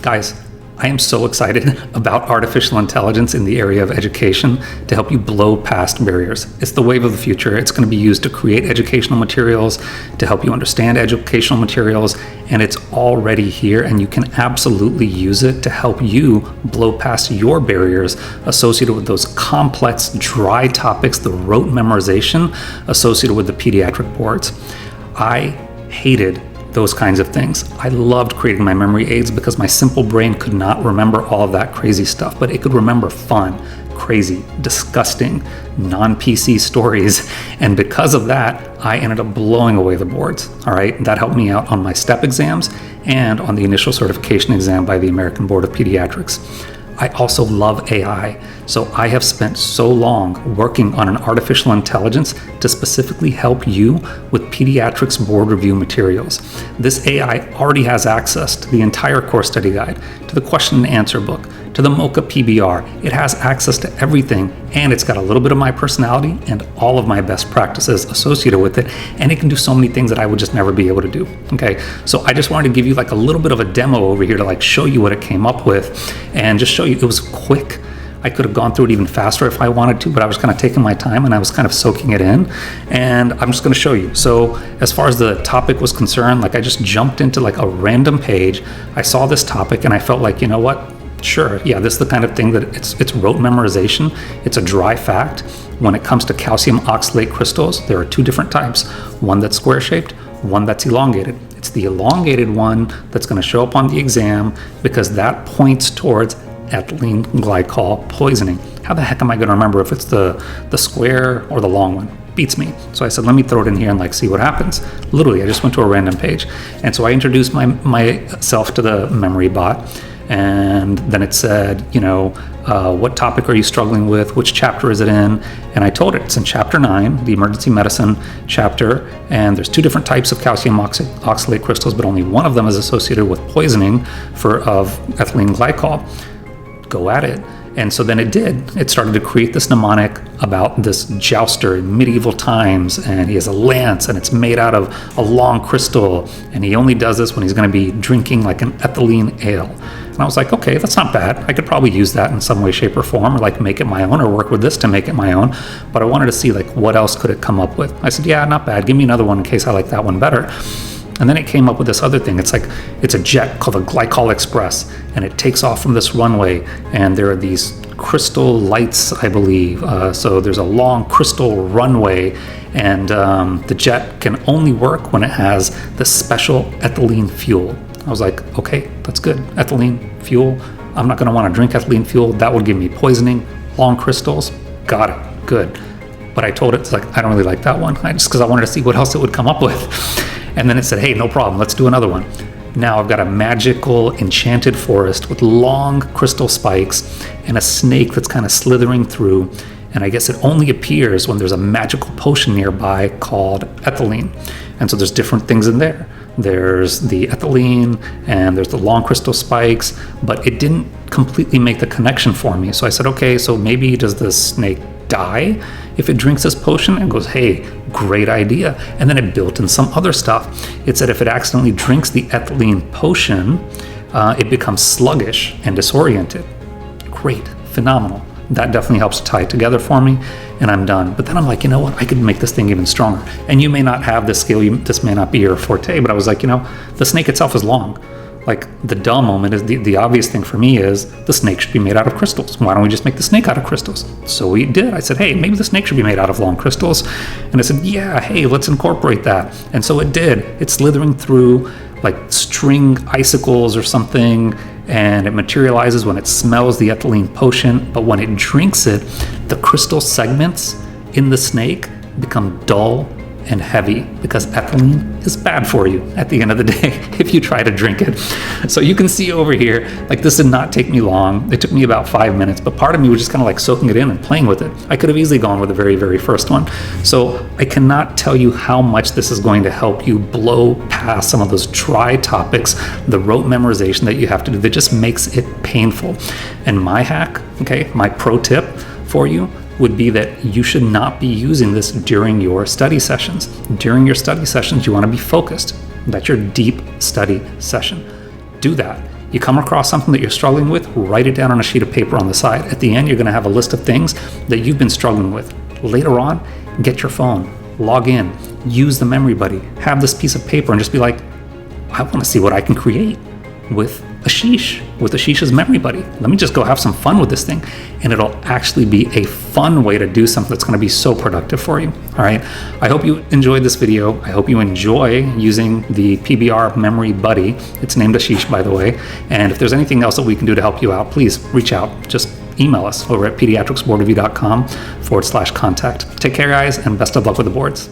Guys, I am so excited about artificial intelligence in the area of education to help you blow past barriers. It's the wave of the future. It's going to be used to create educational materials, to help you understand educational materials, and it's already here, and you can absolutely use it to help you blow past your barriers associated with those complex, dry topics, the rote memorization associated with the pediatric boards. I hated those kinds of things. I loved creating my memory aids because my simple brain could not remember all of that crazy stuff, but it could remember fun, crazy, disgusting, non-PC stories. And because of that, I ended up blowing away the boards. All right, that helped me out on my STEP exams and on the initial certification exam by the American Board of Pediatrics. I also love AI, so I have spent so long working on an artificial intelligence to specifically help you with Pediatrics Board review materials. This AI already has access to the entire course study guide, to the question and answer book, to the MOCA PBR. It has access to everything, and it's got a little bit of my personality and all of my best practices associated with it, and it can do so many things that I would just never be able to do. Okay, so I just wanted to give you like a little bit of a demo over here to like show you what it came up with and just show you it was quick. I could have gone through it even faster if I wanted to, but I was kind of taking my time and I was kind of soaking it in, and I'm just going to show you. So as far as the topic was concerned, like I just jumped into like a random page. I saw this topic and I felt like, you know what? Sure, yeah, this is the kind of thing that it's rote memorization. It's a dry fact. When it comes to calcium oxalate crystals, there are two different types. One that's square-shaped, one that's elongated. It's the elongated one that's going to show up on the exam because that points towards ethylene glycol poisoning. How the heck am I going to remember if it's the square or the long one? Beats me. So I said, let me throw it in here and like see what happens. Literally, I just went to a random page. And so I introduced myself to the memory bot. And then it said, what topic are you struggling with? Which chapter is it in? And I told it it's in chapter 9, the emergency medicine chapter. And there's two different types of calcium oxalate crystals, but only one of them is associated with poisoning of ethylene glycol. Go at it. And so then it did. It started to create this mnemonic about this jouster in medieval times, and he has a lance, and it's made out of a long crystal, and he only does this when he's going to be drinking like an ethylene ale. And I was like, okay, that's not bad. I could probably use that in some way, shape, or form, or like make it my own, or work with this to make it my own. But I wanted to see like what else could it come up with. I said, yeah, not bad. Give me another one in case I like that one better. And then it came up with this other thing. It's a jet called the Glycol Express, and it takes off from this runway, and there are these crystal lights, I believe. So there's a long crystal runway, and the jet can only work when it has this special ethylene fuel. I was like, okay, that's good. Ethylene fuel. I'm not going to want to drink ethylene fuel. That would give me poisoning. Long crystals. Got it. Good. But I told it, it's like, I don't really like that one. Just because I wanted to see what else it would come up with. And then it said, hey, no problem, let's do another one. Now I've got a magical enchanted forest with long crystal spikes and a snake that's kind of slithering through. And I guess it only appears when there's a magical potion nearby called ethylene. And so there's different things in there. There's the ethylene and there's the long crystal spikes, but it didn't completely make the connection for me. So I said, okay, so maybe does the snake die if it drinks this potion? And goes, hey, great idea. And then it built in some other stuff. It said if it accidentally drinks the ethylene potion, it becomes sluggish and disoriented. Great, phenomenal. That definitely helps tie it together for me, and I'm done. But then I'm like, you know what? I could make this thing even stronger. And you may not have this skill. This may not be your forte, but I was like, the snake itself is long. Like the duh moment is the obvious thing for me is the snake should be made out of crystals. Why don't we just make the snake out of crystals? So we did. I said, hey, maybe the snake should be made out of long crystals. And I said, yeah, hey, let's incorporate that. And so it did. It's slithering through like string icicles or something, and it materializes when it smells the ethylene potion. But when it drinks it, the crystal segments in the snake become dull and heavy because ethylene is bad for you at the end of the day if you try to drink it. So you can see over here, like this did not take me long. It took me about 5 minutes, but part of me was just kind of like soaking it in and playing with it. I could have easily gone with the very, very first one. So I cannot tell you how much this is going to help you blow past some of those dry topics, the rote memorization that you have to do that just makes it painful. And my hack, okay, my pro tip for you would be that you should not be using this during your study sessions. During your study sessions, you want to be focused. That's your deep study session. Do that. You come across something that you're struggling with, write it down on a sheet of paper on the side. At the end, you're going to have a list of things that you've been struggling with. Later on, get your phone, log in, use the Memory Buddy, have this piece of paper and just be like, I want to see what I can create with Ashish, with Ashish's Memory Buddy. Let me just go have some fun with this thing. And it'll actually be a fun way to do something that's going to be so productive for you. All right. I hope you enjoyed this video. I hope you enjoy using the PBR Memory Buddy. It's named Ashish, by the way. And if there's anything else that we can do to help you out, please reach out. Just email us over at pediatricsboardreview.com/contact. Take care, guys, and best of luck with the boards.